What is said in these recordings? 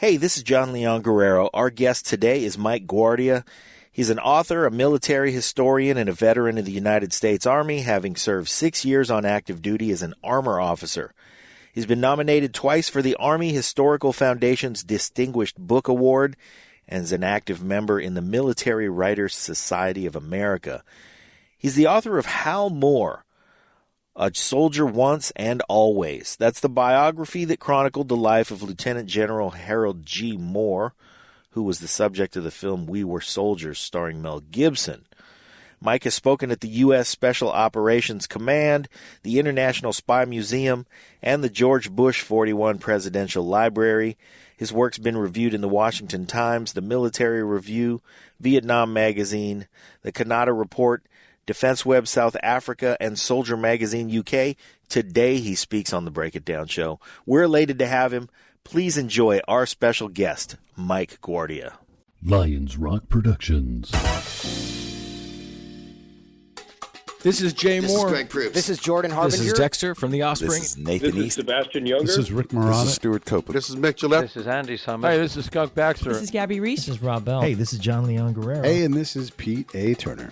Hey, this is John Leon Guerrero. Our guest today is Mike Guardia. He's an author, a military historian, and a veteran of the United States Army, having served 6 years on active duty as an armor officer. He's been nominated twice for the Army Historical Foundation's Distinguished Book Award and is an active member in the Military Writers Society of America. He's the author of Hal Moore, A Soldier Once and Always. That's the biography that chronicled the life of Lieutenant General Harold G. Moore, who was the subject of the film We Were Soldiers, starring Mel Gibson. Mike has spoken at the U.S. Special Operations Command, the International Spy Museum, and the George Bush 41 Presidential Library. His work's been reviewed in the Washington Times, the Military Review, Vietnam Magazine, the Kannada Report, Defense Web South Africa, and Soldier Magazine UK. Today he speaks on the Break It Down show. We're elated to have him. Please enjoy our special guest, Mike Guardia. Lions Rock Productions. This is Jay Moore. This is Greg Proops. This is Jordan Harbinger. This is Dexter from The Offspring. This is Nathan This East. is Sebastian Younger. This is Rick Marotta. This is Stuart Copeland. This is Mick Gillette. This is Andy Summers. Hey, this is Skunk Baxter. This is Gabby Reese. This is Rob Bell. Hey, this is John Leon Guerrero. Hey, and this is Pete A. Turner.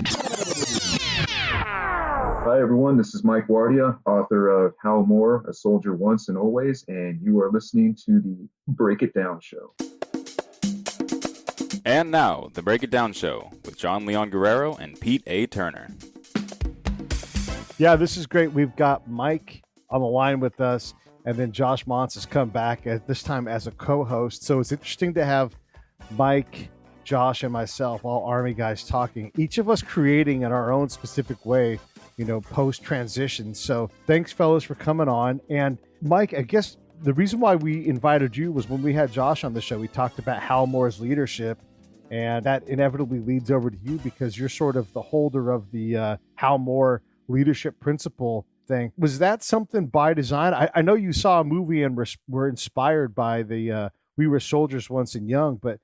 Hi, everyone. This is Mike Guardia, author of Hal Moore, A Soldier Once and Always, and you are listening to the Break It Down show. And now, the Break It Down show with John Leon Guerrero and Pete A. Turner. Yeah, this is great. We've got Mike on the line with us, and then Josh Mantz has come back, at this time as a co-host. So it's interesting to have Mike, Josh, and myself, all Army guys, talking, each of us creating in our own specific way, post-transition. So thanks, fellas, for coming on. And Mike, I guess the reason why we invited you was when we had Josh on the show, we talked about Hal Moore's leadership, and that inevitably leads over to you because you're sort of the holder of the Hal Moore leadership principle thing. Was that something by design? I know you saw a movie and were inspired by the We Were Soldiers Once and Young, but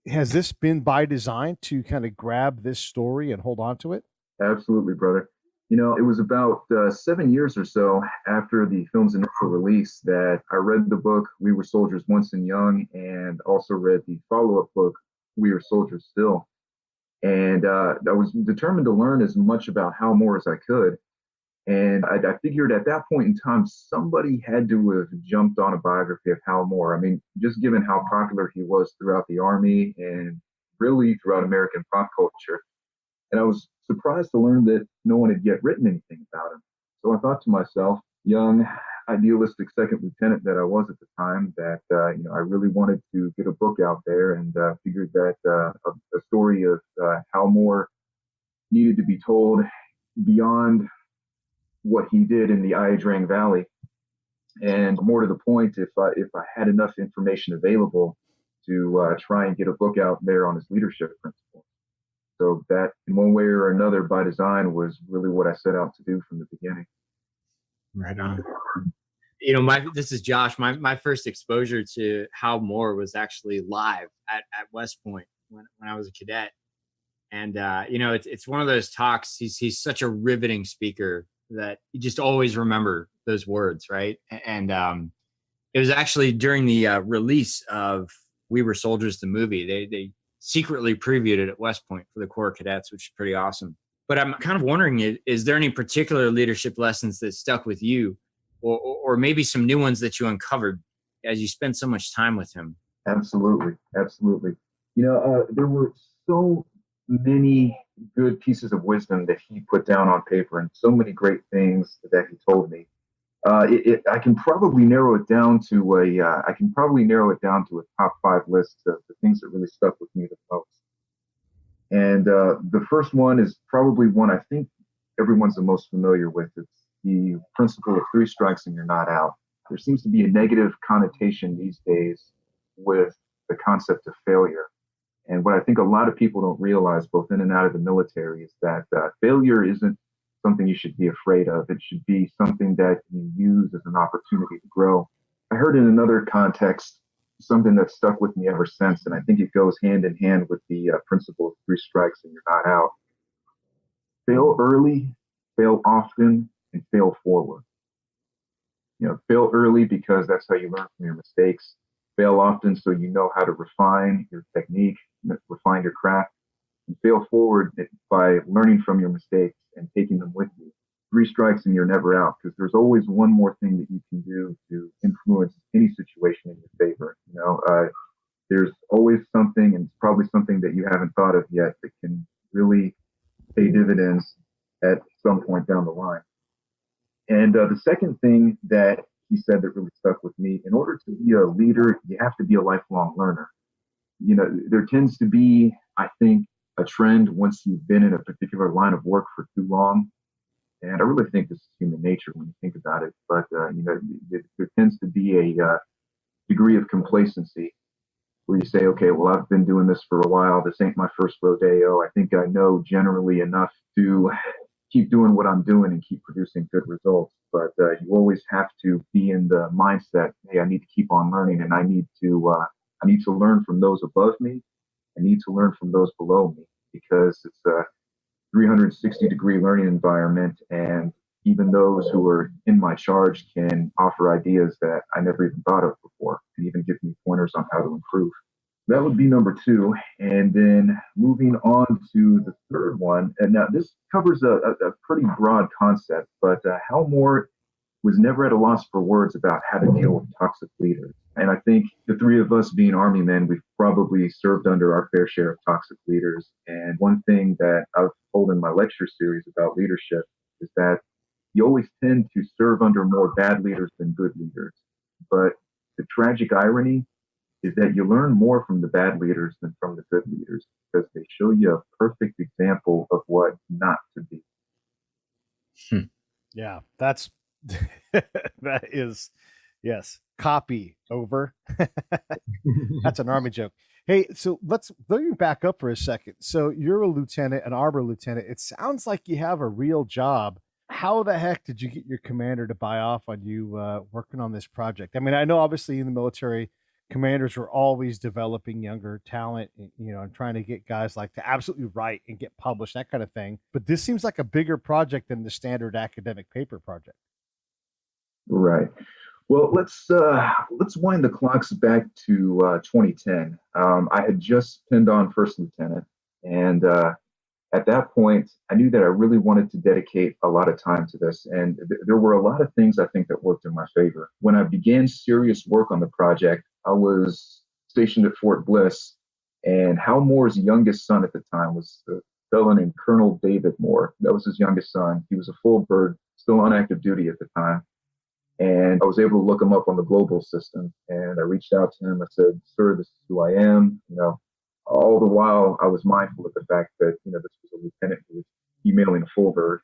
has this been by design to kind of grab this story and hold on to it? Absolutely, brother. It was about 7 years or so after the film's initial release that I read the book We Were Soldiers Once and Young, and also read the follow-up book We Are Soldiers Still. And I was determined to learn as much about Hal Moore as I could. And I figured at that point in time, somebody had to have jumped on a biography of Hal Moore. I mean, just given how popular he was throughout the Army and really throughout American pop culture. And I was surprised to learn that no one had yet written anything about him. So I thought to myself, young, idealistic second lieutenant that I was at the time, that I really wanted to get a book out there, and figured that a story of Hal Moore needed to be told beyond what he did in the La-Drang Valley, and more to the point, if I had enough information available to try and get a book out there on his leadership principles. So that, in one way or another, by design, was really what I set out to do from the beginning. Right on. This is Josh. My first exposure to Hal Moore was actually live at West Point when I was a cadet. And, it's one of those talks. He's such a riveting speaker that you just always remember those words, right? And it was actually during the release of We Were Soldiers, the movie. They secretly previewed it at West Point for the Corps Cadets, which is pretty awesome. But I'm kind of wondering, is there any particular leadership lessons that stuck with you, or maybe some new ones that you uncovered as you spent so much time with him? Absolutely. There were so many good pieces of wisdom that he put down on paper, and so many great things that he told me. I can probably narrow it down to a top 5 list of the things that really stuck with me the most. And the first one is probably one I think everyone's the most familiar with. It's the principle of 3 strikes and you're not out. There seems to be a negative connotation these days with the concept of failure. And what I think a lot of people don't realize, both in and out of the military, is that failure isn't something you should be afraid of. It should be something that you use as an opportunity to grow. I heard in another context something that stuck with me ever since, and I think it goes hand in hand with the principle of 3 strikes and you're not out. Fail early, fail often, and fail forward. Fail early because that's how you learn from your mistakes. fail often so you know how to refine your technique, refine your craft, and fail forward by learning from your mistakes and taking them with you. 3 strikes and you're never out, because there's always one more thing that you can do to influence any situation in your favor. There's always something, and it's probably something that you haven't thought of yet, that can really pay dividends at some point down the line. And the second thing that he said that really stuck with me: in order to be a leader, you have to be a lifelong learner. There tends to be, I think, a trend once you've been in a particular line of work for too long. And I really think this is human nature when you think about it. But, there tends to be a degree of complacency where you say, okay, well, I've been doing this for a while. This ain't my first rodeo. I think I know generally enough to keep doing what I'm doing and keep producing good results. But you always have to be in the mindset, hey, I need to keep on learning, and I need to learn from those above me. I need to learn from those below me, because it's a 360-degree learning environment, and even those who are in my charge can offer ideas that I never even thought of before, and even give me pointers on how to improve. That would be number 2. And then moving on to the third one, and now this covers a pretty broad concept, but Hal Moore was never at a loss for words about how to deal with toxic leaders. And I think the 3 of us being Army men, we've probably served under our fair share of toxic leaders. And one thing that I've told in my lecture series about leadership is that you always tend to serve under more bad leaders than good leaders. But the tragic irony is that you learn more from the bad leaders than from the good leaders, because they show you a perfect example of what not to be. Yeah, that's that is, yes. Copy over. That's an Army joke. Hey, so let me back up for a second. So you're a lieutenant, an armor lieutenant. It sounds like you have a real job. How the heck did you get your commander to buy off on you working on this project? I mean, I know obviously in the military, commanders were always developing younger talent, and trying to get guys like to absolutely write and get published, that kind of thing. But this seems like a bigger project than the standard academic paper project. Right. Well, let's wind the clocks back to 2010. I had just pinned on first lieutenant, and at that point, I knew that I really wanted to dedicate a lot of time to this, and there were a lot of things I think that worked in my favor. When I began serious work on the project, I was stationed at Fort Bliss, and Hal Moore's youngest son at the time was a fellow named Colonel David Moore. That was his youngest son. He was a full bird, still on active duty at the time. And I was able to look him up on the global system, and I reached out to him. I said, "Sir, this is who I am." All the while I was mindful of the fact that, this was a lieutenant who was emailing a full bird.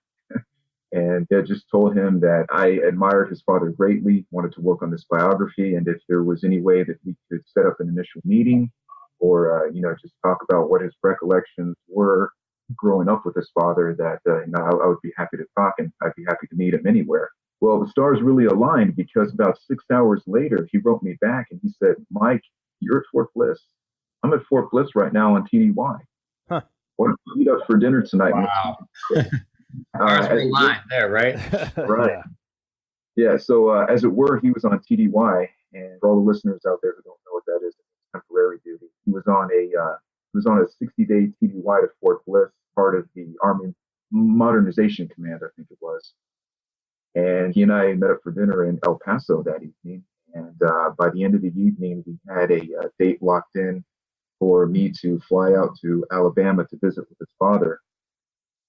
And I just told him that I admired his father greatly, wanted to work on this biography, and if there was any way that we could set up an initial meeting or, just talk about what his recollections were growing up with his father, that, I would be happy to talk, and I'd be happy to meet him anywhere. Well, the stars really aligned, because about 6 hours later, he wrote me back and he said, "Mike, you're at Fort Bliss. I'm at Fort Bliss right now on TDY. Huh. Why don't you meet up for dinner tonight?" Wow. Stars aligned there, right? Right. Yeah. So as it were, he was on TDY, and for all the listeners out there who don't know what that is, it's temporary duty. He was on a 60-day TDY to Fort Bliss, part of the Army Modernization Command, I think it was. And he and I met up for dinner in El Paso that evening. And by the end of the evening, we had a date locked in for me to fly out to Alabama to visit with his father.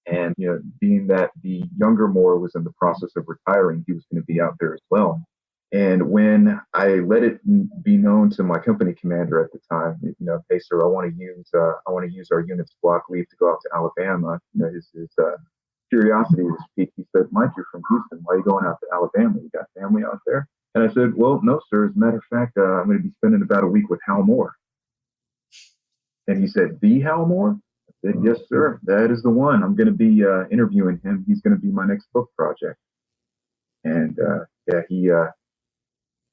And, being that the younger Moore was in the process of retiring, he was going to be out there as well. And when I let it be known to my company commander at the time, "Hey, sir, I want to use our unit's block leave to go out to Alabama." His curiosity was piqued. He said, "Mike, you're from Houston. Why are you going out to Alabama? You got family out there?" And I said, "Well, no, sir. As a matter of fact, I'm going to be spending about a week with Hal Moore." And he said, "The Hal Moore?" I said, "Yes, sir. That is the one. I'm going to be interviewing him. He's going to be my next book project." And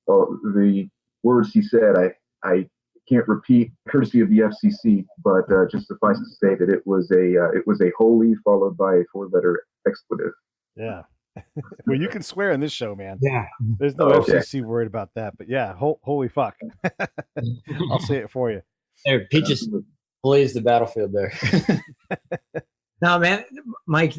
the words he said, I can't repeat, courtesy of the FCC, but just suffice to say that it was a holy followed by a 4-letter expletive. Yeah. Well, you can swear in this show, man. Yeah. There's no Okay. FCC worried about that. But yeah, holy fuck. I'll say it for you. There, Pete just blazed the battlefield there. No, man, Mike,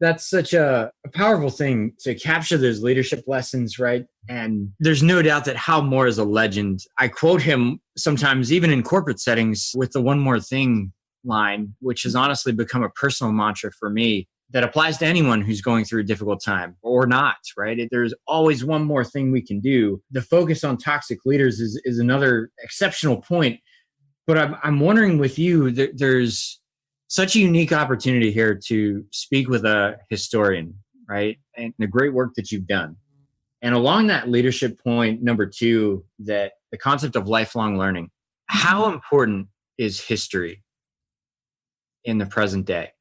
that's such a powerful thing to capture those leadership lessons, right? And there's no doubt that Hal Moore is a legend. I quote him sometimes, even in corporate settings, with the "one more thing" line, which has honestly become a personal mantra for me that applies to anyone who's going through a difficult time or not, right? There's always one more thing we can do. The focus on toxic leaders is another exceptional point. But I'm wondering with you, there's such a unique opportunity here to speak with a historian, right? And the great work that you've done. And along that leadership point, number 2, that the concept of lifelong learning. How important is history in the present day?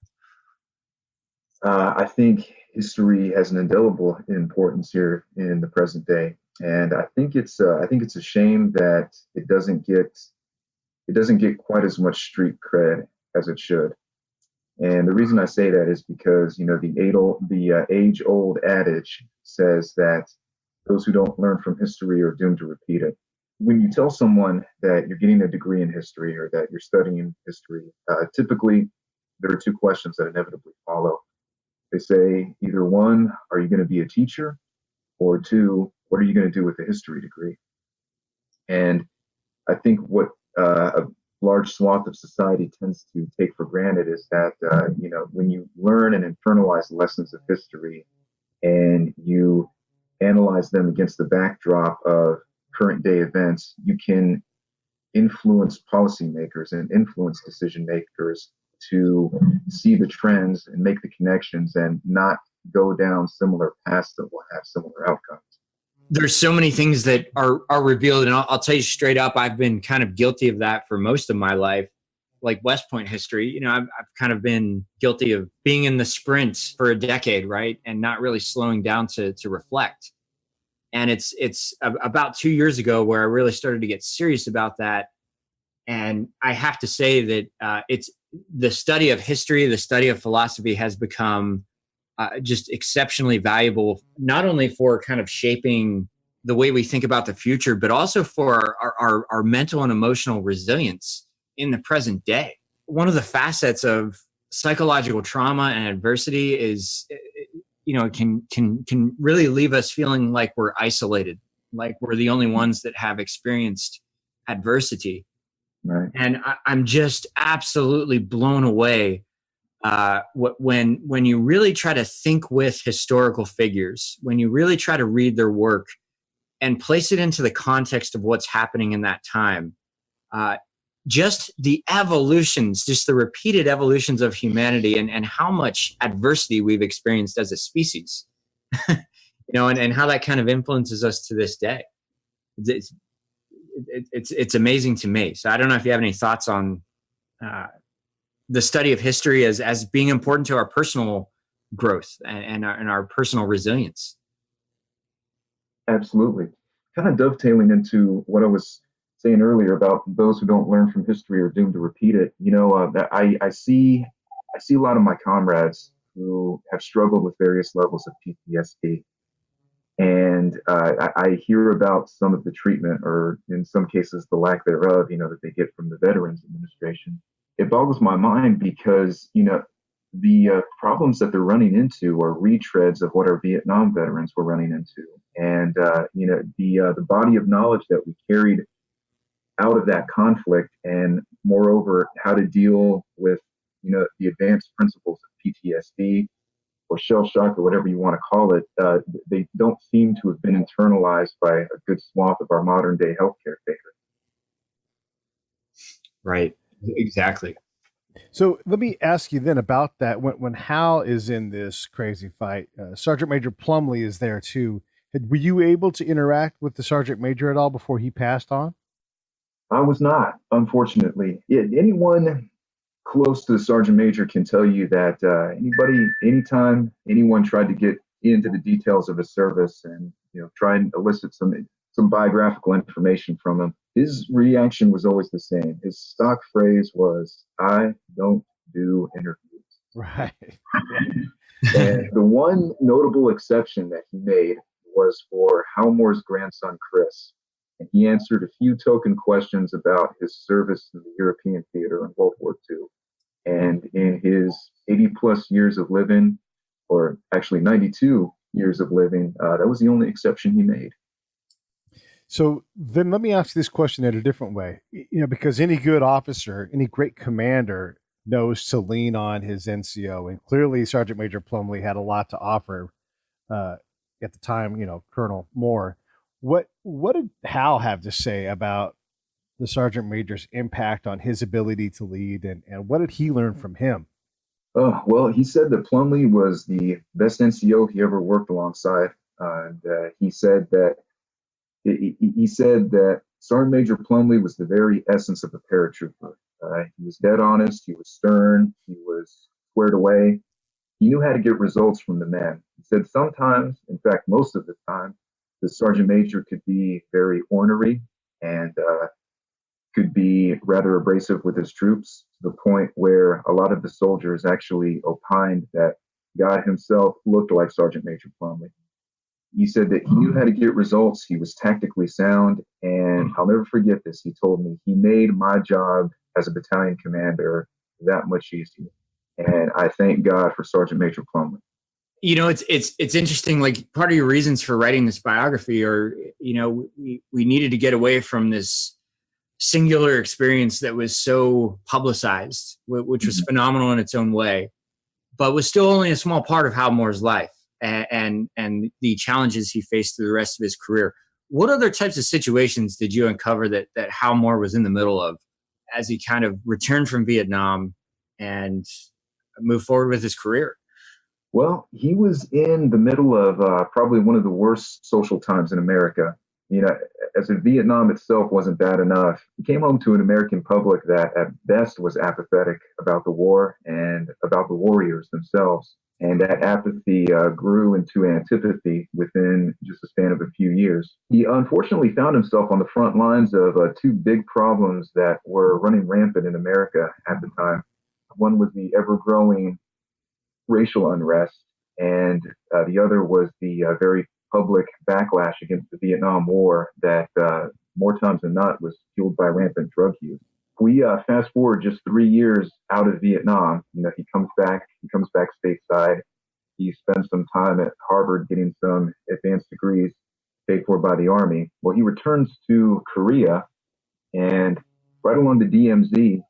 I think history has an indelible importance here in the present day, and I think it's a shame that it doesn't get quite as much street cred as it should. And the reason I say that is because the age-old adage says that those who don't learn from history are doomed to repeat it. When you tell someone that you're getting a degree in history or that you're studying history, typically there are 2 questions that inevitably follow. They say either 1, are you going to be a teacher? Or 2, what are you going to do with a history degree? And I think what a large swath of society tends to take for granted is that, when you learn and internalize lessons of history and you analyze them against the backdrop of current day events, you can influence policymakers and influence decision makers to see the trends and make the connections and not go down similar paths that will have similar outcomes. There's so many things that are revealed, and I'll tell you straight up, I've been kind of guilty of that for most of my life. Like West Point history, I've kind of been guilty of being in the sprint for a decade, right, and not really slowing down to reflect. And it's about 2 years ago where I really started to get serious about that. And I have to say that it's the study of history, the study of philosophy has become just exceptionally valuable, not only for kind of shaping the way we think about the future, but also for our mental and emotional resilience in the present day. One of the facets of psychological trauma and adversity is, can really leave us feeling like we're isolated, like we're the only ones that have experienced adversity. Right. And I'm just absolutely blown away when you really try to think with historical figures, when you really try to read their work and place it into the context of what's happening in that time. Just the evolutions, just the repeated evolutions of humanity and how much adversity we've experienced as a species, and how that kind of influences us to this day. It's amazing to me. So I don't know if you have any thoughts on the study of history as being important to our personal growth and our personal resilience. Absolutely. Kind of dovetailing into what I was saying earlier about those who don't learn from history are doomed to repeat it. That I see a lot of my comrades who have struggled with various levels of PTSD. And I hear about some of the treatment, or in some cases, the lack thereof, that they get from the Veterans Administration. It boggles my mind because, the problems that they're running into are retreads of what our Vietnam veterans were running into. And, the body of knowledge that we carried out of that conflict, and moreover, how to deal with, the advanced principles of PTSD or shell shock or whatever you want to call it, they don't seem to have been internalized by a good swath of our modern day healthcare takers. Right. Exactly. So let me ask you then about that. When Hal is in this crazy fight, Sergeant Major Plumley is there too. Were you able to interact with the Sergeant Major at all before he passed on? I was not, unfortunately. Anyone close to the Sergeant Major can tell you that anytime anyone tried to get into the details of his service and try and elicit some biographical information from him, his reaction was always the same. His stock phrase was, "I don't do interviews." Right. And the one notable exception that he made was for Hal Moore's grandson, Chris. And he answered a few token questions about his service in the European theater in World War II. And in his 80 plus years of living, or actually 92 years of living, that was the only exception he made. So then let me ask this question in a different way. Because any good officer, any great commander knows to lean on his NCO. And clearly Sergeant Major Plumley had a lot to offer at the time, Colonel Moore. What did Hal have to say about the Sergeant Major's impact on his ability to lead, and what did he learn from him? Oh, well, he said that Plumley was the best NCO he ever worked alongside. He said that Sergeant Major Plumley was the very essence of a paratrooper. He was dead honest. He was stern. He was squared away. He knew how to get results from the men. He said sometimes, in fact, most of the time, the Sergeant Major could be very ornery and could be rather abrasive with his troops, to the point where a lot of the soldiers actually opined that God himself looked like Sergeant Major Plumley. He said that he knew how to get results. He was tactically sound. And I'll never forget this. He told me he made my job as a battalion commander that much easier. And I thank God for Sergeant Major Plumley. It's interesting. Like, part of your reasons for writing this biography are, we needed to get away from this singular experience that was so publicized, which was phenomenal in its own way, but was still only a small part of Hal Moore's life and the challenges he faced through the rest of his career. What other types of situations did you uncover that Hal Moore was in the middle of as he kind of returned from Vietnam and moved forward with his career? Well, he was in the middle of probably one of the worst social times in America. As if Vietnam itself wasn't bad enough, he came home to an American public that at best was apathetic about the war and about the warriors themselves. And that apathy grew into antipathy within just a span of a few years. He unfortunately found himself on the front lines of two big problems that were running rampant in America at the time. One was the ever-growing racial unrest, and the other was the very public backlash against the Vietnam War that more times than not was fueled by rampant drug use. We fast forward just 3 years out of Vietnam. He comes back stateside. He spends some time at Harvard getting some advanced degrees paid for by the Army. Well, he returns to Korea, and right along the DMZ,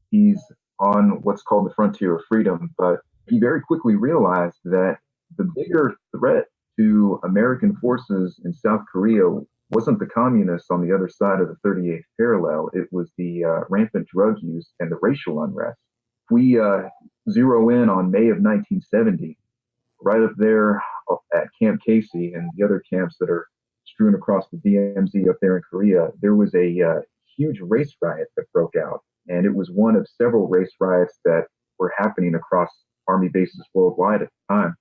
he's on what's called the frontier of freedom. But he very quickly realized that the bigger threat to American forces in South Korea wasn't the communists on the other side of the 38th parallel. It was the rampant drug use and the racial unrest. We zero in on May of 1970, right up there at Camp Casey and the other camps that are strewn across the DMZ up there in Korea. There was a huge race riot that broke out, and it was one of several race riots that were happening across Army bases worldwide at the time.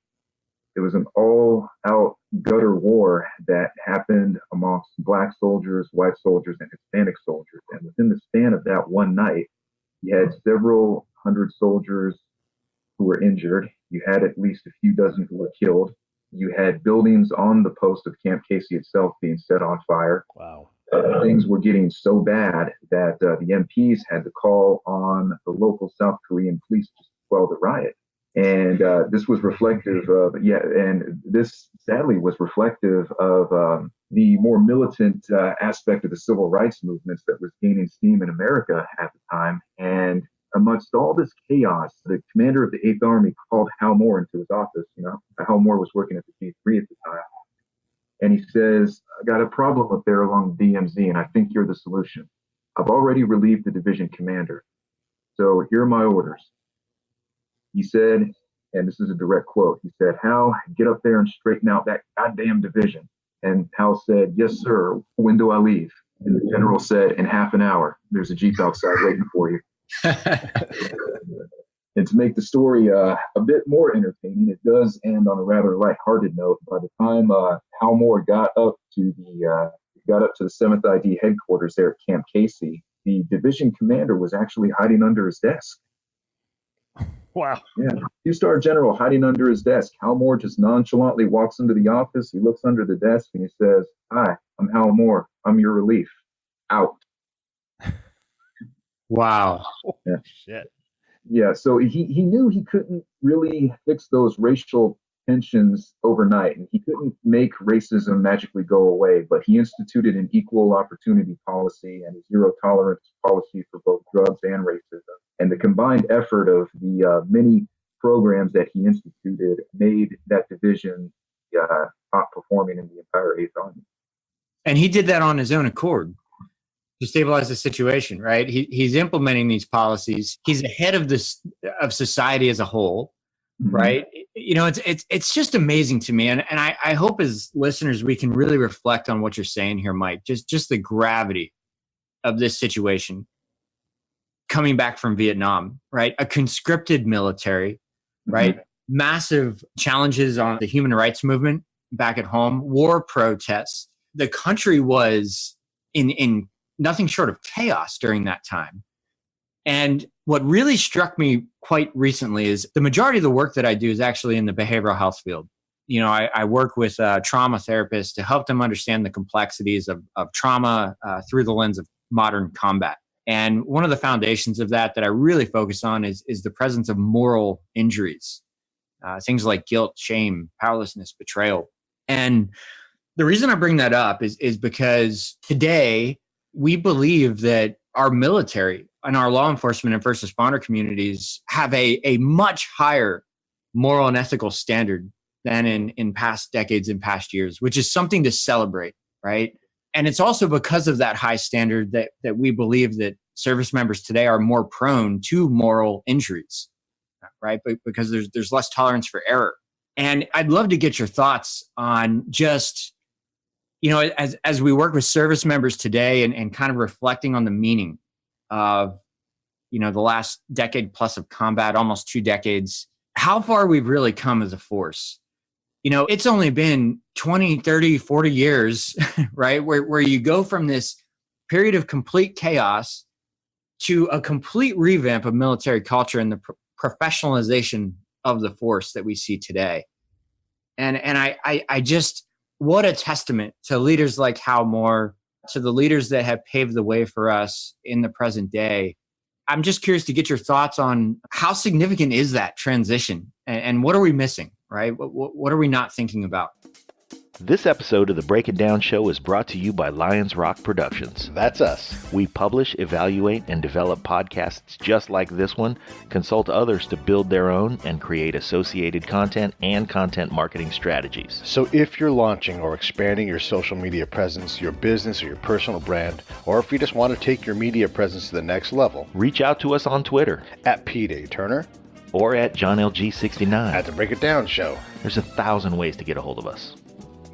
It was an all-out gutter war that happened amongst black soldiers, white soldiers, and Hispanic soldiers. And within the span of that one night, you had several hundred soldiers who were injured. You had at least a few dozen who were killed. You had buildings on the post of Camp Casey itself being set on fire. Wow. Things were getting so bad that the MPs had to call on the local South Korean police to quell the riot. And this was reflective of, and this sadly was reflective of the more militant aspect of the civil rights movements that was gaining steam in America at the time. And amongst all this chaos, the commander of the 8th Army called Hal Moore into his office. Hal Moore was working at the G3 at the time. And he says, I got a problem up there along the DMZ, and I think you're the solution. I've already relieved the division commander. So here are my orders. He said, and this is a direct quote, he said, Hal, get up there and straighten out that goddamn division. And Hal said, yes, sir. When do I leave? And the general said, in half an hour. There's a Jeep outside waiting for you. And to make the story a bit more entertaining, it does end on a rather lighthearted note. By the time Hal Moore got up to the 7th ID headquarters there at Camp Casey, the division commander was actually hiding under his desk. Wow. Yeah. Two-star general hiding under his desk. Hal Moore just nonchalantly walks into the office. He looks under the desk and he says, "Hi, I'm Hal Moore. I'm your relief. Out." Wow. Yeah. Shit. Yeah, so he knew he couldn't really fix those racial tensions overnight, and he couldn't make racism magically go away, but he instituted an equal opportunity policy and a zero tolerance policy for both drugs and racism. And the combined effort of the many programs that he instituted made that division top performing in the entire Eighth Army. And he did that on his own accord to stabilize the situation, right? He's implementing these policies. He's ahead of of society as a whole, Mhm. right? You know, it's just amazing to me, and I hope as listeners we can really reflect on what you're saying here, Mike. Just the gravity of this situation coming back from Vietnam, right? A conscripted military, right? Massive challenges on the human rights movement back at home, war protests. The country was in nothing short of chaos during that time. And what really struck me quite recently is the majority of the work that I do is actually in the behavioral health field. You know, I work with trauma therapists to help them understand the complexities of trauma through the lens of modern combat. And one of the foundations of that I really focus on is the presence of moral injuries, things like guilt, shame, powerlessness, betrayal. And the reason I bring that up is because today we believe that our military and our law enforcement and first responder communities have a much higher moral and ethical standard than in past decades and past years, which is something to celebrate, right? And it's also because of that high standard that we believe that service members today are more prone to moral injuries, right? But because there's less tolerance for error. And I'd love to get your thoughts on just, you know, as we work with service members today and kind of reflecting on the meaning of, you know, the last decade plus of combat, almost 2 decades, how far we've really come as a force. You know, it's only been 20, 30, 40 years, right? Where you go from this period of complete chaos to a complete revamp of military culture and the professionalization of the force that we see today. And I just, what a testament to leaders like Hal Moore, to the leaders that have paved the way for us in the present day. I'm just curious to get your thoughts on how significant is that transition and what are we missing, right? What are we not thinking about? This episode of the Break It Down Show is brought to you by Lions Rock Productions. That's us. We publish, evaluate, and develop podcasts just like this one, consult others to build their own, and create associated content and content marketing strategies. So if you're launching or expanding your social media presence, your business or your personal brand, or if you just want to take your media presence to the next level, Reach out to us on Twitter at Pete A. Turner, or at JohnLG69. at The Break It Down Show. There's 1,000 ways to get a hold of us.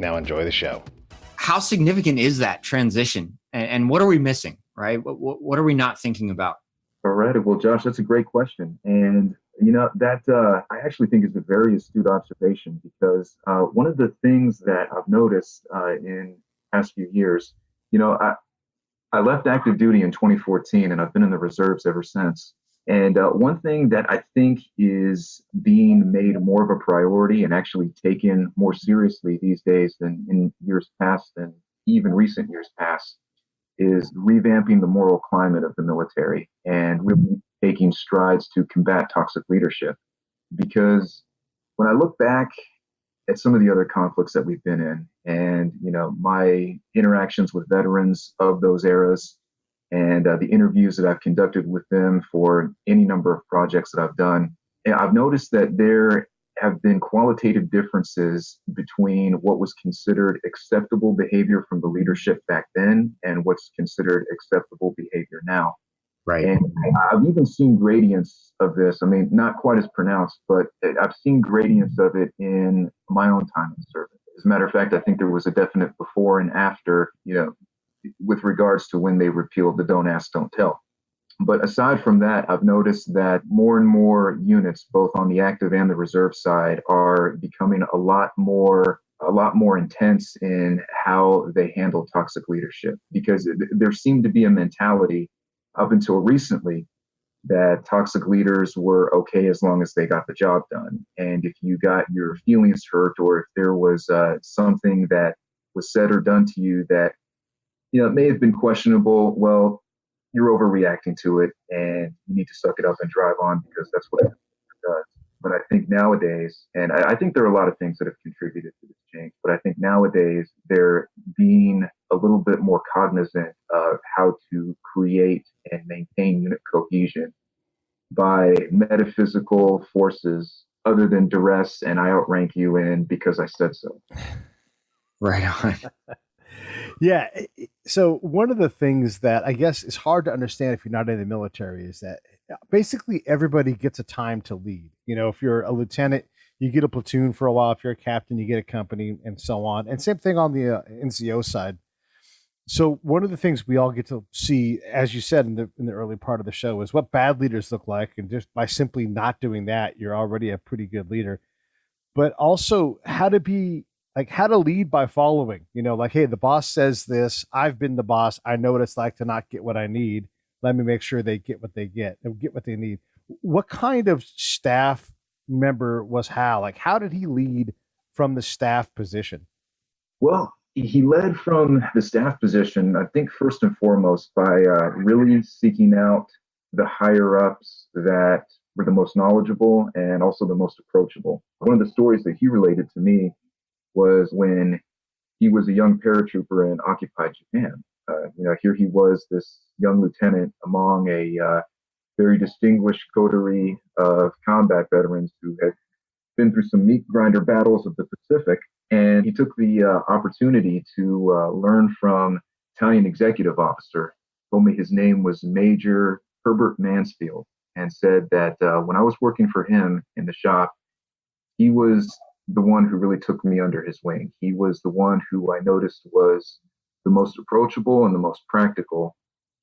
Now enjoy the show. How significant is that transition? And what are we missing, right? What are we not thinking about? All right. Well, Josh, that's a great question. And, you know, that I actually think is a very astute observation because one of the things that I've noticed in the past few years, you know, I left active duty in 2014 and I've been in the reserves ever since. And one thing that I think is being made more of a priority and actually taken more seriously these days than in years past and even recent years past is revamping the moral climate of the military and really taking strides to combat toxic leadership. Because when I look back at some of the other conflicts that we've been in and, you know, my interactions with veterans of those eras, and the interviews that I've conducted with them for any number of projects that I've done, and I've noticed that there have been qualitative differences between what was considered acceptable behavior from the leadership back then and what's considered acceptable behavior now. Right. And I've even seen gradients of this. I mean, not quite as pronounced, but I've seen gradients of it in my own time in service. As a matter of fact, I think there was a definite before and after, you know, with regards to when they repealed the Don't Ask, Don't Tell. But aside from that, I've noticed that more and more units, both on the active and the reserve side, are becoming a lot more intense in how they handle toxic leadership, because there seemed to be a mentality up until recently that toxic leaders were okay as long as they got the job done. And if you got your feelings hurt, or if there was something that was said or done to you that, it may have been questionable, well, you're overreacting to it and you need to suck it up and drive on, because that's what it does. But I think nowadays, and I think there are a lot of things that have contributed to this change, but I think nowadays they're being a little bit more cognizant of how to create and maintain unit cohesion by metaphysical forces other than duress and I outrank you in because I said so. Right on. Yeah. So one of the things that I guess is hard to understand if you're not in the military is that basically everybody gets a time to lead. If you're a lieutenant, you get a platoon for a while. If you're a captain, you get a company, and so on. And same thing on the NCO side. So one of the things we all get to see, as you said in the early part of the show, is what bad leaders look like, and just by simply not doing that, you're already a pretty good leader. But also how to lead by following. Hey, the boss says this. I've been the boss. I know what it's like to not get what I need. Let me make sure they get what they get and get what they need. What kind of staff member was Hal? How did he lead from the staff position? Well, he led from the staff position, I think, first and foremost, by really seeking out the higher ups that were the most knowledgeable and also the most approachable. One of the stories that he related to me was when he was a young paratrooper in occupied Japan. Here he was, this young lieutenant among a very distinguished coterie of combat veterans who had been through some meat grinder battles of the Pacific. And he took the opportunity to learn from Italian executive officer, told me his name was Major Herbert Mansfield, and said that when I was working for him in the shop, he was the one who really took me under his wing. He was the one who I noticed was the most approachable and the most practical.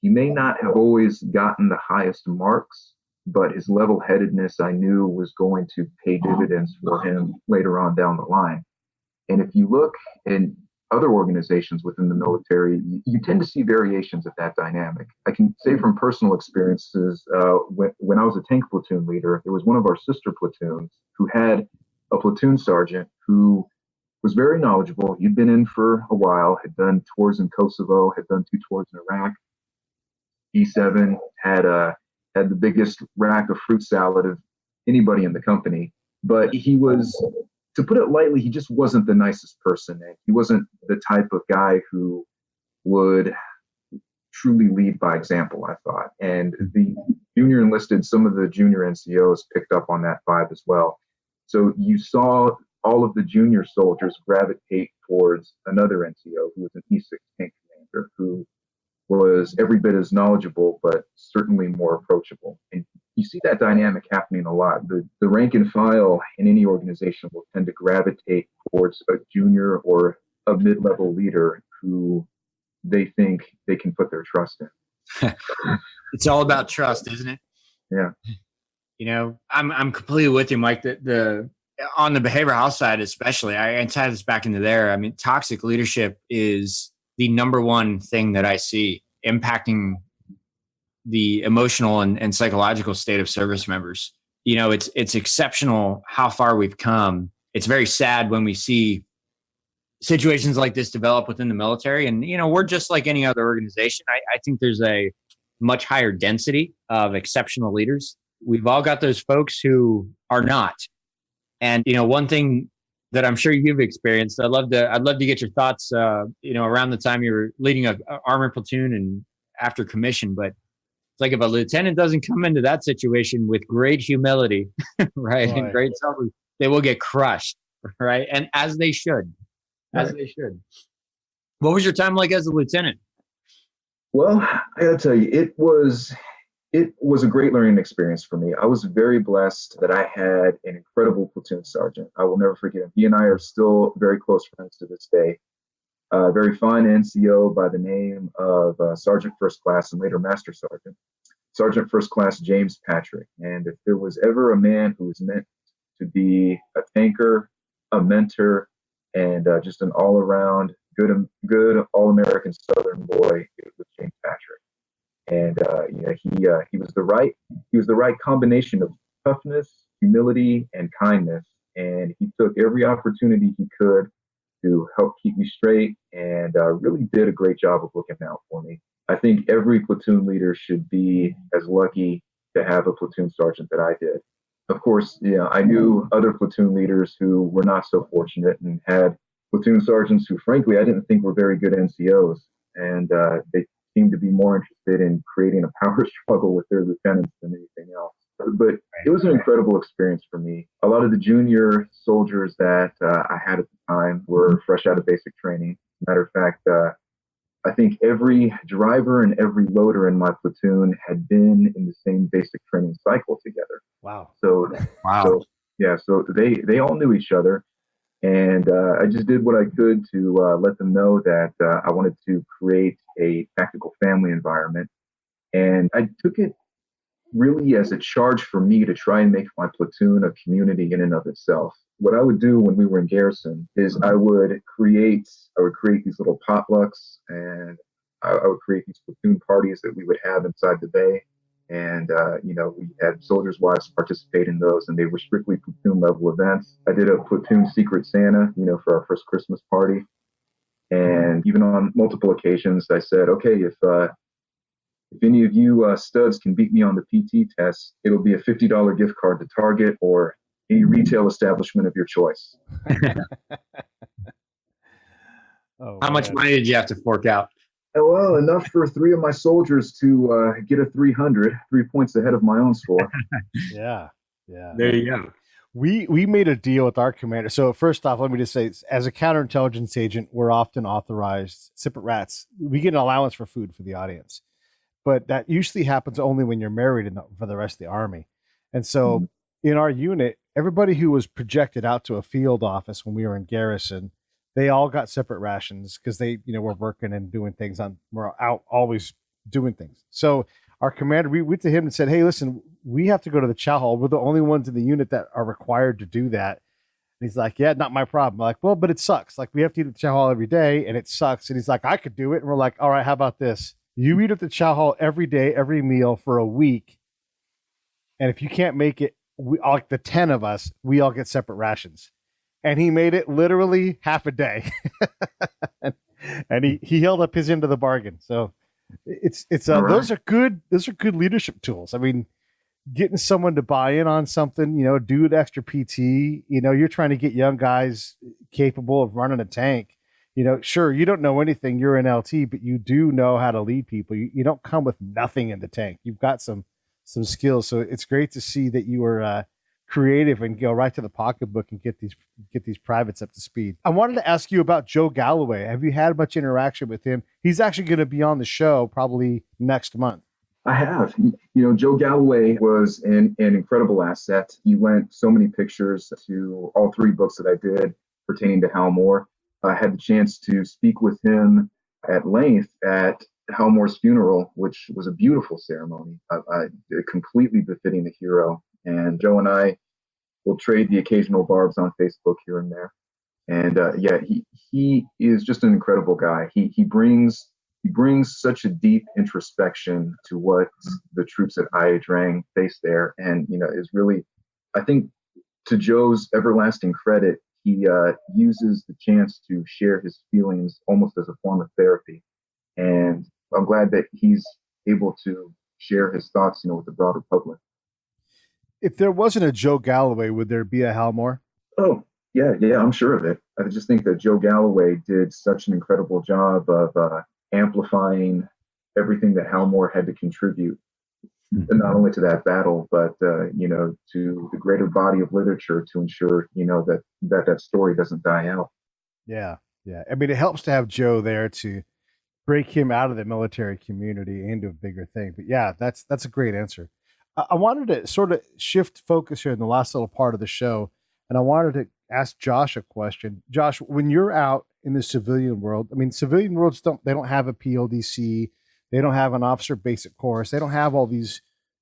He may not have always gotten the highest marks, but his level-headedness I knew was going to pay dividends for him later on down the line. And if you look in other organizations within the military, you tend to see variations of that dynamic. I can say from personal experiences, when I was a tank platoon leader, there was one of our sister platoons who had a platoon sergeant who was very knowledgeable. He'd been in for a while, had done tours in Kosovo, had done 2 tours in Iraq. E7 had the biggest rack of fruit salad of anybody in the company, but he was, to put it lightly, he just wasn't the nicest person. And he wasn't the type of guy who would truly lead by example, I thought. And the junior enlisted, some of the junior NCOs picked up on that vibe as well. So you saw all of the junior soldiers gravitate towards another NCO who was an E6 tank commander who was every bit as knowledgeable, but certainly more approachable. And you see that dynamic happening a lot. The rank and file in any organization will tend to gravitate towards a junior or a mid-level leader who they think they can put their trust in. It's all about trust, isn't it? Yeah. I'm completely with you, Mike. The on the behavioral health side, especially, I tie this back into there. I mean, toxic leadership is the number one thing that I see impacting the emotional and psychological state of service members. It's exceptional how far we've come. It's very sad when we see situations like this develop within the military. And, we're just like any other organization. I think there's a much higher density of exceptional leaders. We've all got those folks who are not. And, one thing that I'm sure you've experienced, I'd love to get your thoughts, around the time you were leading a armor platoon and after commission. But it's like if a lieutenant doesn't come into that situation with great humility, right, and great self, they will get crushed, right? And as they should. What was your time like as a lieutenant? Well, I gotta tell you, it was a great learning experience for me. I was very blessed that I had an incredible platoon sergeant. I will never forget him. He and I are still very close friends to this day. A very fine NCO by the name of Sergeant First Class and later Master Sergeant, Sergeant First Class James Patrick. And if there was ever a man who was meant to be a tanker, a mentor, and just an all-around good all-American Southern boy, it was James Patrick. And he was the right combination of toughness, humility, and kindness. And he took every opportunity he could to help keep me straight, and really did a great job of looking out for me. I think every platoon leader should be as lucky to have a platoon sergeant that I did. Of course, I knew other platoon leaders who were not so fortunate and had platoon sergeants who, frankly, I didn't think were very good NCOs. And they seemed to be more interested in creating a power struggle with their lieutenants than anything else. But it was an incredible experience for me. A lot of the junior soldiers that I had at the time were fresh out of basic training. Matter of fact, I think every driver and every loader in my platoon had been in the same basic training cycle together. Wow. So they all knew each other. And I just did what I could to let them know that I wanted to create a tactical family environment. And I took it really as a charge for me to try and make my platoon a community in and of itself. What I would do when we were in garrison is I would create these little potlucks, and I would create these platoon parties that we would have inside the bay. And, we had soldiers' wives participate in those, and they were strictly platoon level events. I did a platoon Secret Santa, for our first Christmas party. And even on multiple occasions, I said, okay, if any of you studs can beat me on the PT test, it'll be a $50 gift card to Target or any retail establishment of your choice. How much money did you have to fork out? Well, enough for 3 of my soldiers to get a 300, 3 points ahead of my own score. Yeah. There you go. We made a deal with our commander. So first off, let me just say, as a counterintelligence agent, we're often authorized, separate rats. We get an allowance for food for the audience. But that usually happens only when you're married for the rest of the Army. And so in our unit, everybody who was projected out to a field office when we were in garrison, they all got separate rations because they, were working and doing things we're out always doing things. So our commander, we went to him and said, hey, listen, we have to go to the chow hall. We're the only ones in the unit that are required to do that. And he's like, yeah, not my problem. I'm like, well, but it sucks. Like, we have to eat at the chow hall every day, and it sucks. And he's like, I could do it. And we're like, all right, how about this? You eat at the chow hall every day, every meal for a week. And if you can't make it, like the 10 of us, we all get separate rations. And he made it literally half a day. and he held up his end of the bargain. So it's right. Those are good leadership tools. I mean, getting someone to buy in on something, do an extra PT, you're trying to get young guys capable of running a tank. Sure, you don't know anything, you're an LT, but you do know how to lead people. You don't come with nothing in the tank. You've got some skills. So it's great to see that you were creative and go right to the pocketbook and get these privates up to speed. I wanted to ask you about Joe Galloway. Have you had much interaction with him? He's actually going to be on the show probably next month. I have. Joe Galloway was an incredible asset. He lent so many pictures to all 3 books that I did pertaining to Hal Moore. I had the chance to speak with him at length at Hal Moore's funeral, which was a beautiful ceremony, completely befitting the hero. And Joe and I will trade the occasional barbs on Facebook here and there. And he is just an incredible guy. He brings such a deep introspection to what the troops at La-Drang face there, and is really, I think, to Joe's everlasting credit, he uses the chance to share his feelings almost as a form of therapy. And I'm glad that he's able to share his thoughts, with the broader public. If there wasn't a Joe Galloway, would there be a Hal Moore? Oh, yeah, I'm sure of it. I just think that Joe Galloway did such an incredible job of amplifying everything that Hal Moore had to contribute, and not only to that battle, but to the greater body of literature to ensure that story doesn't die out. Yeah. I mean, it helps to have Joe there to break him out of the military community into a bigger thing. But yeah, that's a great answer. I wanted to sort of shift focus here in the last little part of the show, and I wanted to ask Josh a question. Josh, when you're out in the civilian world, I mean, civilian worlds don't have a PLDC, they don't have an officer basic course, they don't have all these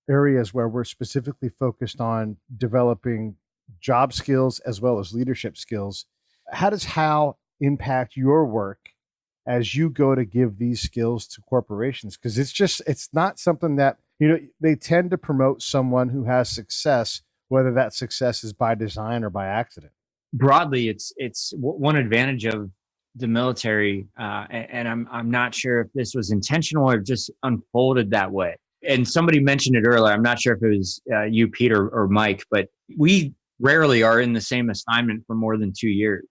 areas where we're specifically focused on developing job skills as well as leadership skills. How does Hal impact your work as you go to give these skills to corporations? Because it's not something that, they tend to promote someone who has success, whether that success is by design or by accident. Broadly, it's one advantage of the military, and I'm not sure if this was intentional or just unfolded that way. And somebody mentioned it earlier. I'm not sure if it was you, Peter, or Mike, but we rarely are in the same assignment for more than 2 years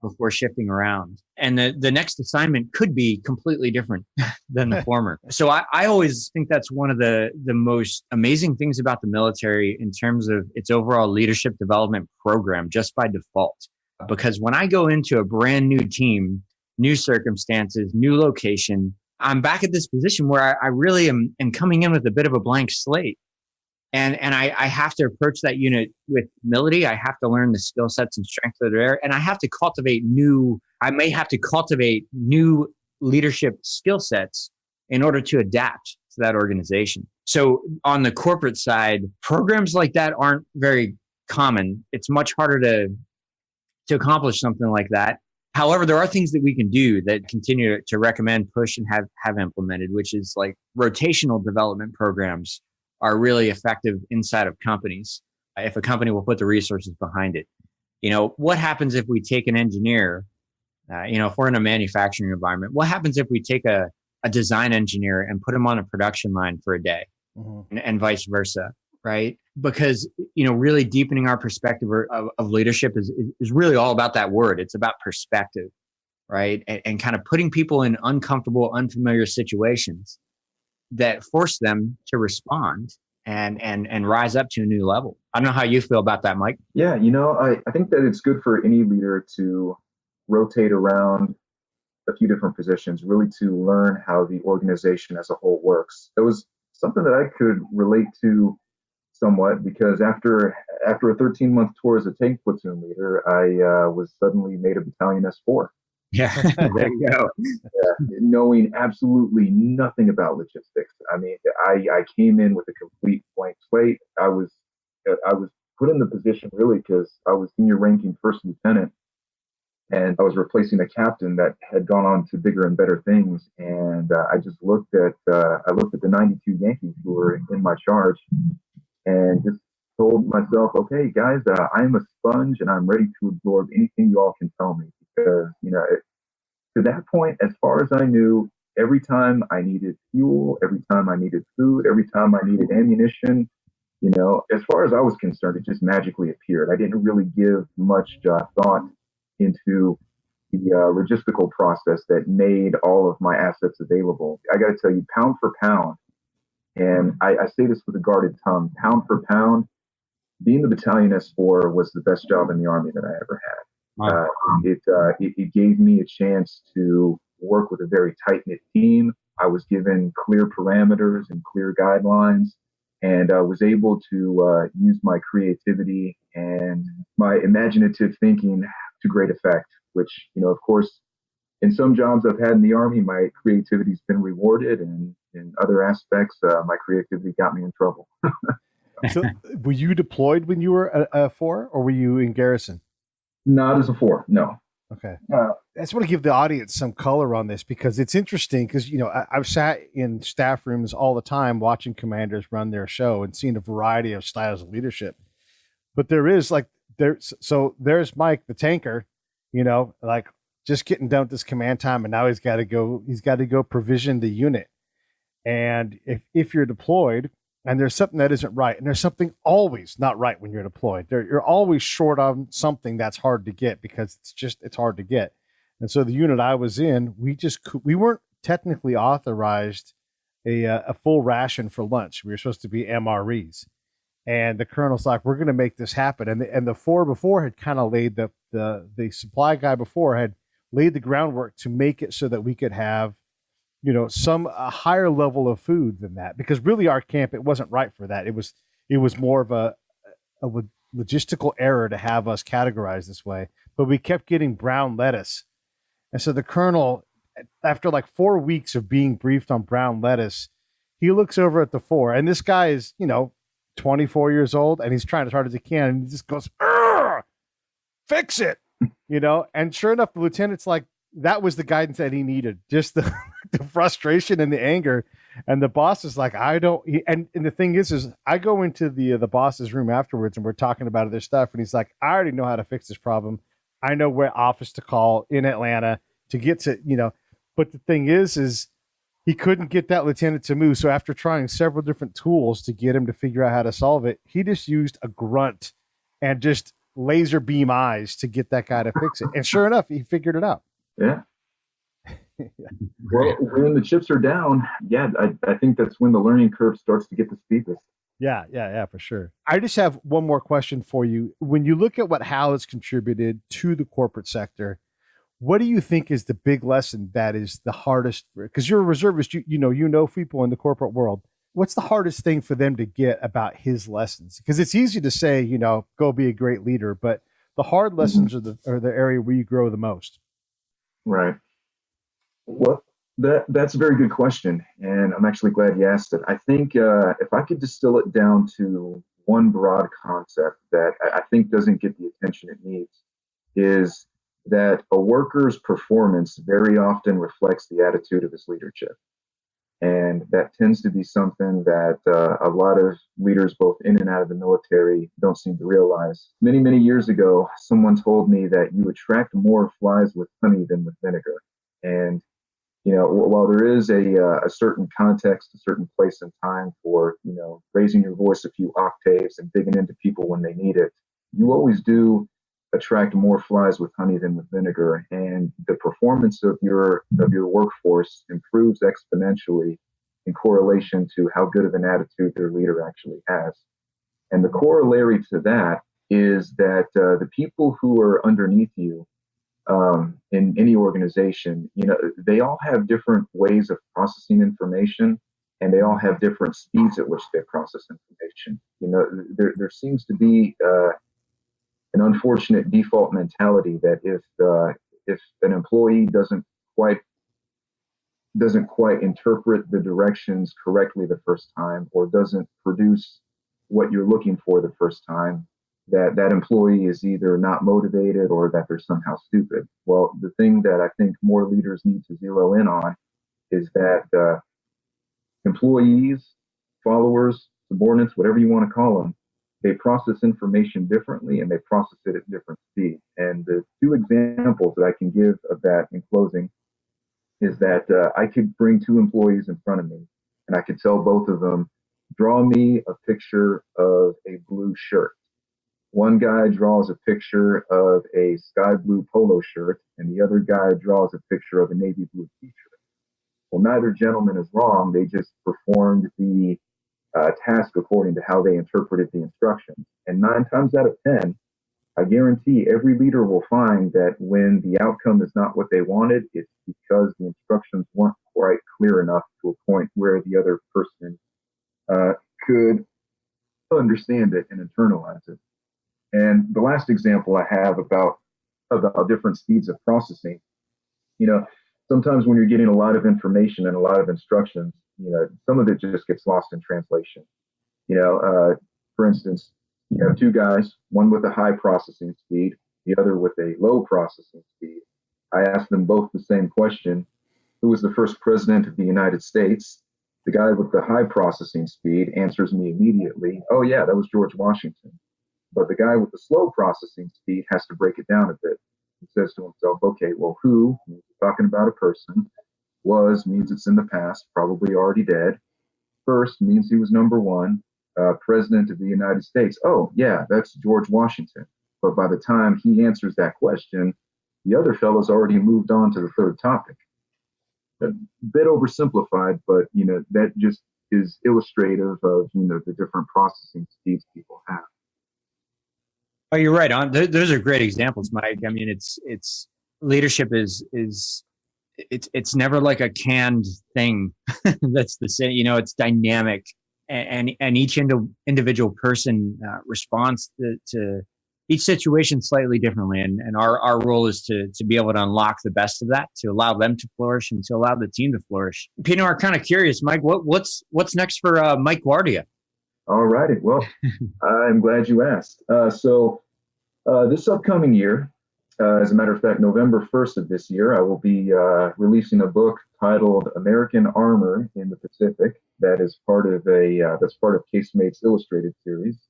before shifting around. And the next assignment could be completely different than the former. So I always think that's one of the most amazing things about the military in terms of its overall leadership development program, just by default. Because when I go into a brand new team, new circumstances, new location, I'm back at this position where I really am coming in with a bit of a blank slate. And I have to approach that unit with humility. I have to learn the skill sets and strengths that are there. And I have to I may have to cultivate new leadership skill sets in order to adapt to that organization. So on the corporate side, programs like that aren't very common. It's much harder to accomplish something like that. However, there are things that we can do that continue to recommend, push, and have implemented, which is like rotational development programs are really effective inside of companies if a company will put the resources behind it. What happens if we take an engineer, if we're in a manufacturing environment, what happens if we take a design engineer and put him on a production line for a day and vice versa, right? Because, really deepening our perspective of leadership is really all about that word. It's about perspective, right? And kind of putting people in uncomfortable, unfamiliar situations that force them to respond and rise up to a new level. I don't know how you feel about that, Mike. Yeah, I think that it's good for any leader to rotate around a few different positions, really to learn how the organization as a whole works. It was something that I could relate to somewhat, because after a 13-month tour as a tank platoon leader, I was suddenly made a battalion S4. Yeah, there you go. Knowing absolutely nothing about logistics. I mean, I came in with a complete blank slate. I was put in the position really because I was senior ranking first lieutenant, and I was replacing a captain that had gone on to bigger and better things. And I just looked at the 92 Yankees who were in my charge, and just told myself, okay, guys, I'm a sponge and I'm ready to absorb anything you all can tell me. Because, to that point, as far as I knew, every time I needed fuel, every time I needed food, every time I needed ammunition, as far as I was concerned, it just magically appeared. I didn't really give much thought into the logistical process that made all of my assets available. I got to tell you, pound for pound, and I say this with a guarded tongue, pound for pound, being the battalion S4 was the best job in the Army that I ever had. Wow. It gave me a chance to work with a very tight-knit team. I was given clear parameters and clear guidelines, and I was able to use my creativity and my imaginative thinking to great effect, which, of course, in some jobs I've had in the Army, my creativity's been rewarded, and in other aspects, my creativity got me in trouble. So, were you deployed when you were a 4, or were you in garrison? Not as a 4, no. Okay. I just want to give the audience some color on this, because it's interesting, because, I've sat in staff rooms all the time watching commanders run their show and seen a variety of styles of leadership. But there's Mike, the tanker, just getting done with this command time, and now he's got to go provision the unit. And if you're deployed and there's something that isn't right, and there's something always not right when you're deployed, you're always short on something that's hard to get, because it's hard to get. And so the unit I was in, we weren't technically authorized a full ration for lunch. We were supposed to be MREs. And the colonel's like, we're going to make this happen. And the 4 before had kind of laid the supply guy before had laid the groundwork to make it so that we could have, a higher level of food than that. Because really our camp, it wasn't right for that. It was more of a logistical error to have us categorized this way. But we kept getting brown lettuce. And so the colonel, after like 4 weeks of being briefed on brown lettuce, he looks over at the 4. And this guy is, 24 years old, and he's trying as hard as he can, and he just goes, fix it, And sure enough, the lieutenant's like, that was the guidance that he needed. Just the, the frustration and the anger. And the boss is like, I don't. And the thing is I go into the boss's room afterwards, and we're talking about other stuff. And he's like, I already know how to fix this problem. I know what office to call in Atlanta to get to, But the thing is he couldn't get that lieutenant to move. So after trying several different tools to get him to figure out how to solve it, he just used a grunt and just laser beam eyes to get that guy to fix it. And sure enough, he figured it out. Yeah. Well, when the chips are down, I think that's when the learning curve starts to get the steepest. Yeah, for sure. I just have one more question for you. When you look at what Hal has contributed to the corporate sector, what do you think is the big lesson that is the hardest? Because you're a reservist, you know people in the corporate world. What's the hardest thing for them to get about his lessons? Because it's easy to say, go be a great leader, but the hard lessons are the area where you grow the most. Right. Well, that's a very good question, and I'm actually glad you asked it. I think if I could distill it down to one broad concept that I think doesn't get the attention it needs, is that a worker's performance very often reflects the attitude of his leadership. And that tends to be something that a lot of leaders, both in and out of the military, don't seem to realize. Many, many years ago, someone told me that you attract more flies with honey than with vinegar. And, while there is a certain context, a certain place and time for, raising your voice a few octaves and digging into people when they need it, you always do attract more flies with honey than with vinegar, and the performance of your workforce improves exponentially in correlation to how good of an attitude their leader actually has. And the corollary to that is that the people who are underneath you in any organization, they all have different ways of processing information, and they all have different speeds at which they process information. There seems to be an unfortunate default mentality that if an employee doesn't quite interpret the directions correctly the first time, or doesn't produce what you're looking for the first time, that employee is either not motivated or that they're somehow stupid. Well, the thing that I think more leaders need to zero in on is that employees, followers, subordinates, whatever you want to call them, they process information differently, and they process it at different speeds. And the two examples that I can give of that in closing is that I could bring two employees in front of me, and I could tell both of them, draw me a picture of a blue shirt. One guy draws a picture of a sky blue polo shirt, and the other guy draws a picture of a navy blue t-shirt. Well, neither gentleman is wrong. They just performed the task according to how they interpreted the instructions. And 9 times out of 10, I guarantee every leader will find that when the outcome is not what they wanted, it's because the instructions weren't quite clear enough to a point where the other person could understand it and internalize it. And the last example I have about different speeds of processing, sometimes when you're getting a lot of information and a lot of instructions, some of it just gets lost in translation. For instance, you have two guys, one with a high processing speed, the other with a low processing speed. I asked them both the same question: who was the first president of the United States? The guy with the high processing speed answers me immediately, oh yeah, that was George Washington. But the guy with the slow processing speed has to break it down a bit. He says to himself, okay, well, who, means we're talking about a person. Was means it's in the past, probably already dead. First means he was number one, president of the United States. Oh, yeah, that's George Washington. But by the time he answers that question, the other fellow's already moved on to the third topic. A bit oversimplified, but, that just is illustrative of, the different processing speeds people have. Oh, you're right on. Those are great examples, Mike. I mean, it's leadership is it's never like a canned thing. That's the same. It's dynamic, and each individual person responds to each situation slightly differently. And our role is to be able to unlock the best of that, to allow them to flourish and to allow the team to flourish. Pino, I'm kind of curious, Mike. What's next for Mike Guardia? All righty. Well, I'm glad you asked. So this upcoming year, As a matter of fact, November 1st of this year, I will be releasing a book titled "American Armor in the Pacific." That is part of Casemate's Illustrated series,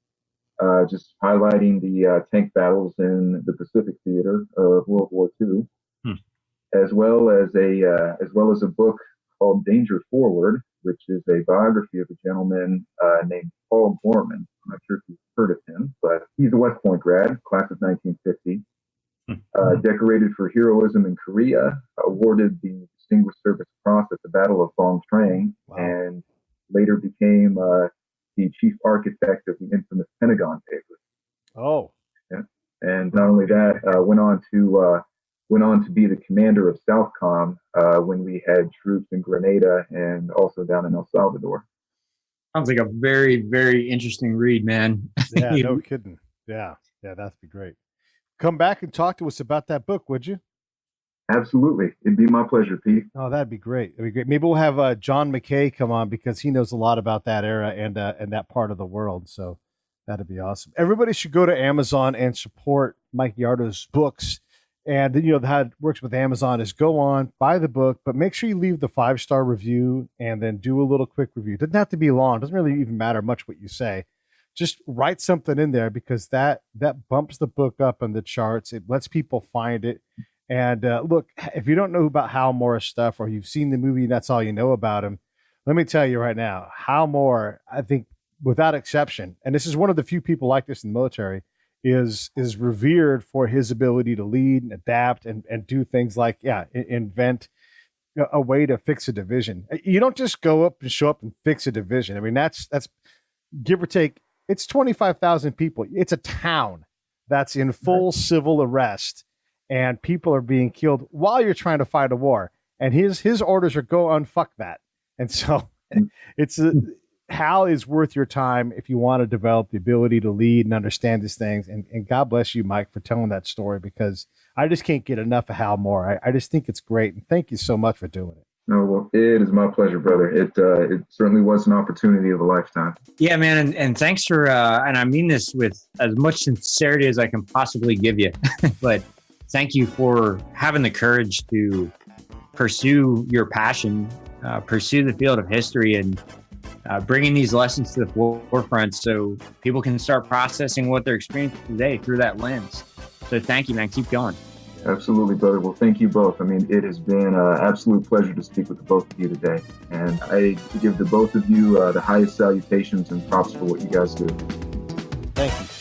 just highlighting the tank battles in the Pacific theater of World War II, as well as a book called "Danger Forward," which is a biography of a gentleman named Hal Moore. I'm not sure if you've heard of him, but he's a West Point grad, class of 1950. Decorated for heroism in Korea, awarded the Distinguished Service Cross at the Battle of La-Drang, and later became the chief architect of the infamous Pentagon Papers. Oh, yeah. And not only that, went on to be the commander of Southcom when we had troops in Grenada and also down in El Salvador. Sounds like a very, very interesting read, man. Yeah, no kidding. Yeah, that'd be great. Come back and talk to us about that book, would you? Absolutely. It'd be my pleasure, Pete. Oh, that'd be great. Maybe we'll have John McKay come on because he knows a lot about that era and that part of the world. So that'd be awesome. Everybody should go to Amazon and support Mike Guardia's books. And how it works with Amazon is go on, buy the book, but make sure you leave the 5-star review and then do a little quick review. It doesn't have to be long. It doesn't really even matter much what you say. Just write something in there because that bumps the book up in the charts. It lets people find it. And look, if you don't know about Hal Moore's stuff or you've seen the movie and that's all you know about him, let me tell you right now, Hal Moore, I think without exception, and this is one of the few people like this in the military, is revered for his ability to lead and adapt and do things like, invent a way to fix a division. You don't just go up and show up and fix a division. I mean, that's give or take. It's 25,000 people. It's a town that's in full civil arrest, and people are being killed while you're trying to fight a war. And his orders are go unfuck that. And so Hal is worth your time if you want to develop the ability to lead and understand these things. And God bless you, Mike, for telling that story because I just can't get enough of Hal Moore. I just think it's great. And thank you so much for doing it. No, well, it is my pleasure, brother. It certainly was an opportunity of a lifetime. Yeah, man, and thanks for, and I mean this with as much sincerity as I can possibly give you, but thank you for having the courage to pursue your passion, pursue the field of history, and bringing these lessons to the forefront so people can start processing what they're experiencing today through that lens. So thank you, man. Keep going. Absolutely, brother. Well, thank you both. I mean, it has been an absolute pleasure to speak with the both of you today. And I give the both of you the highest salutations and props for what you guys do. Thank you.